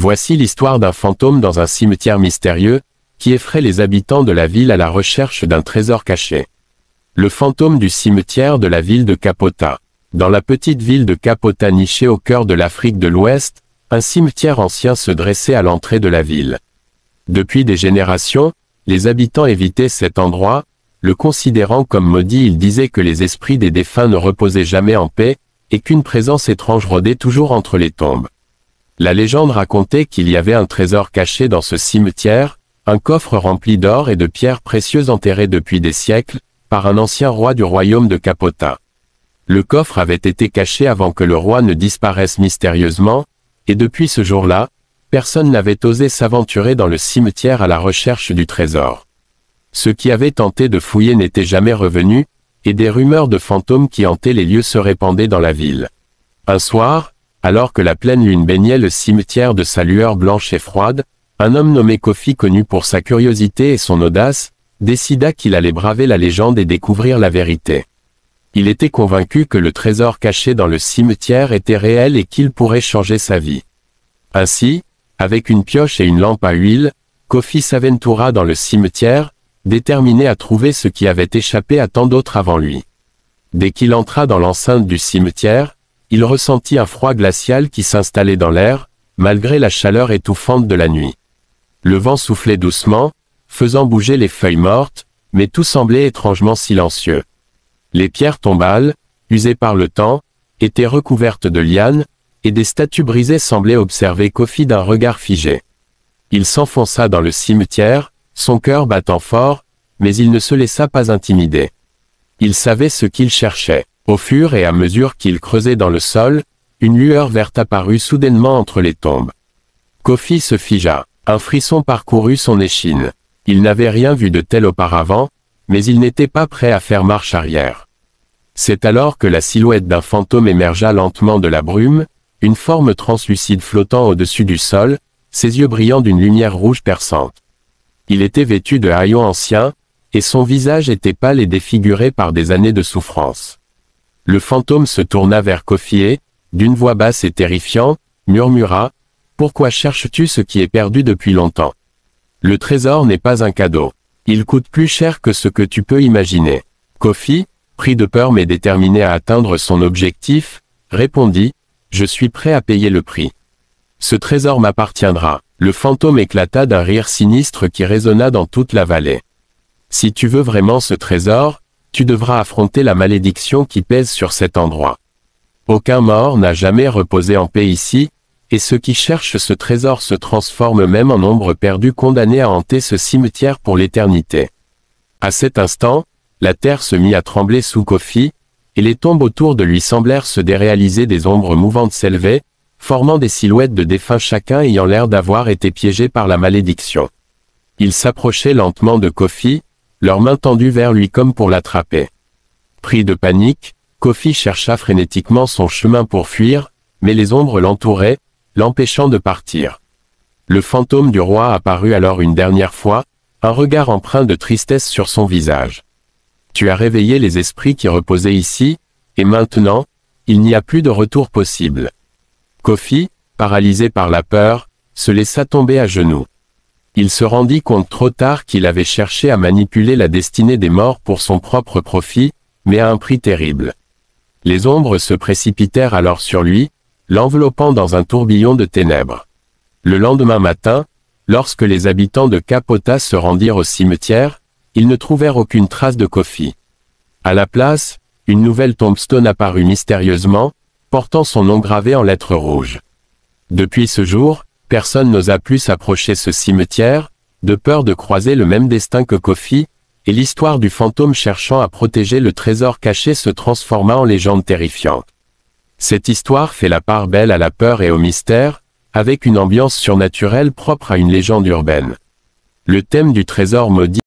Voici l'histoire d'un fantôme dans un cimetière mystérieux, qui effraie les habitants de la ville à la recherche d'un trésor caché. Le fantôme du cimetière de la ville de Kapota. Dans la petite ville de Kapota nichée au cœur de l'Afrique de l'Ouest, un cimetière ancien se dressait à l'entrée de la ville. Depuis des générations, les habitants évitaient cet endroit, le considérant comme maudit. Ils disaient que les esprits des défunts ne reposaient jamais en paix, et qu'une présence étrange rôdait toujours entre les tombes. La légende racontait qu'il y avait un trésor caché dans ce cimetière, un coffre rempli d'or et de pierres précieuses enterrées depuis des siècles, par un ancien roi du royaume de Kapota. Le coffre avait été caché avant que le roi ne disparaisse mystérieusement, et depuis ce jour-là, personne n'avait osé s'aventurer dans le cimetière à la recherche du trésor. Ceux qui avaient tenté de fouiller n'étaient jamais revenus, et des rumeurs de fantômes qui hantaient les lieux se répandaient dans la ville. Un soir, alors que la pleine lune baignait le cimetière de sa lueur blanche et froide, un homme nommé Kofi, connu pour sa curiosité et son audace, décida qu'il allait braver la légende et découvrir la vérité. Il était convaincu que le trésor caché dans le cimetière était réel et qu'il pourrait changer sa vie. Ainsi, avec une pioche et une lampe à huile, Kofi s'aventura dans le cimetière, déterminé à trouver ce qui avait échappé à tant d'autres avant lui. Dès qu'il entra dans l'enceinte du cimetière, il ressentit un froid glacial qui s'installait dans l'air, malgré la chaleur étouffante de la nuit. Le vent soufflait doucement, faisant bouger les feuilles mortes, mais tout semblait étrangement silencieux. Les pierres tombales, usées par le temps, étaient recouvertes de lianes, et des statues brisées semblaient observer Kofi d'un regard figé. Il s'enfonça dans le cimetière, son cœur battant fort, mais il ne se laissa pas intimider. Il savait ce qu'il cherchait. Au fur et à mesure qu'il creusait dans le sol, une lueur verte apparut soudainement entre les tombes. Kofi se figea. Un frisson parcourut son échine. Il n'avait rien vu de tel auparavant, mais il n'était pas prêt à faire marche arrière. C'est alors que la silhouette d'un fantôme émergea lentement de la brume, une forme translucide flottant au-dessus du sol, ses yeux brillant d'une lumière rouge perçante. Il était vêtu de haillons anciens, et son visage était pâle et défiguré par des années de souffrance. Le fantôme se tourna vers Kofi et, d'une voix basse et terrifiante, murmura « Pourquoi cherches-tu ce qui est perdu depuis longtemps? Le trésor n'est pas un cadeau. Il coûte plus cher que ce que tu peux imaginer. » Kofi, pris de peur mais déterminé à atteindre son objectif, répondit « Je suis prêt à payer le prix. Ce trésor m'appartiendra. » Le fantôme éclata d'un rire sinistre qui résonna dans toute la vallée. « Si tu veux vraiment ce trésor, tu devras affronter la malédiction qui pèse sur cet endroit. Aucun mort n'a jamais reposé en paix ici, et ceux qui cherchent ce trésor se transforment même en ombres perdues condamnées à hanter ce cimetière pour l'éternité. » À cet instant, la terre se mit à trembler sous Kofi, et les tombes autour de lui semblèrent se déréaliser. Des ombres mouvantes s'élevaient, formant des silhouettes de défunts, chacun ayant l'air d'avoir été piégé par la malédiction. Ils s'approchaient lentement de Kofi, leurs mains tendues vers lui comme pour l'attraper. Pris de panique, Kofi chercha frénétiquement son chemin pour fuir, mais les ombres l'entouraient, l'empêchant de partir. Le fantôme du roi apparut alors une dernière fois, un regard empreint de tristesse sur son visage. « Tu as réveillé les esprits qui reposaient ici, et maintenant, il n'y a plus de retour possible. » Kofi, paralysé par la peur, se laissa tomber à genoux. Il se rendit compte trop tard qu'il avait cherché à manipuler la destinée des morts pour son propre profit, mais à un prix terrible. Les ombres se précipitèrent alors sur lui, l'enveloppant dans un tourbillon de ténèbres. Le lendemain matin, lorsque les habitants de Kapota se rendirent au cimetière, ils ne trouvèrent aucune trace de Kofi. À la place, une nouvelle tombstone apparut mystérieusement, portant son nom gravé en lettres rouges. Depuis ce jour, personne n'osa plus s'approcher ce cimetière, de peur de croiser le même destin que Kofi, et l'histoire du fantôme cherchant à protéger le trésor caché se transforma en légende terrifiante. Cette histoire fait la part belle à la peur et au mystère, avec une ambiance surnaturelle propre à une légende urbaine. Le thème du trésor maudit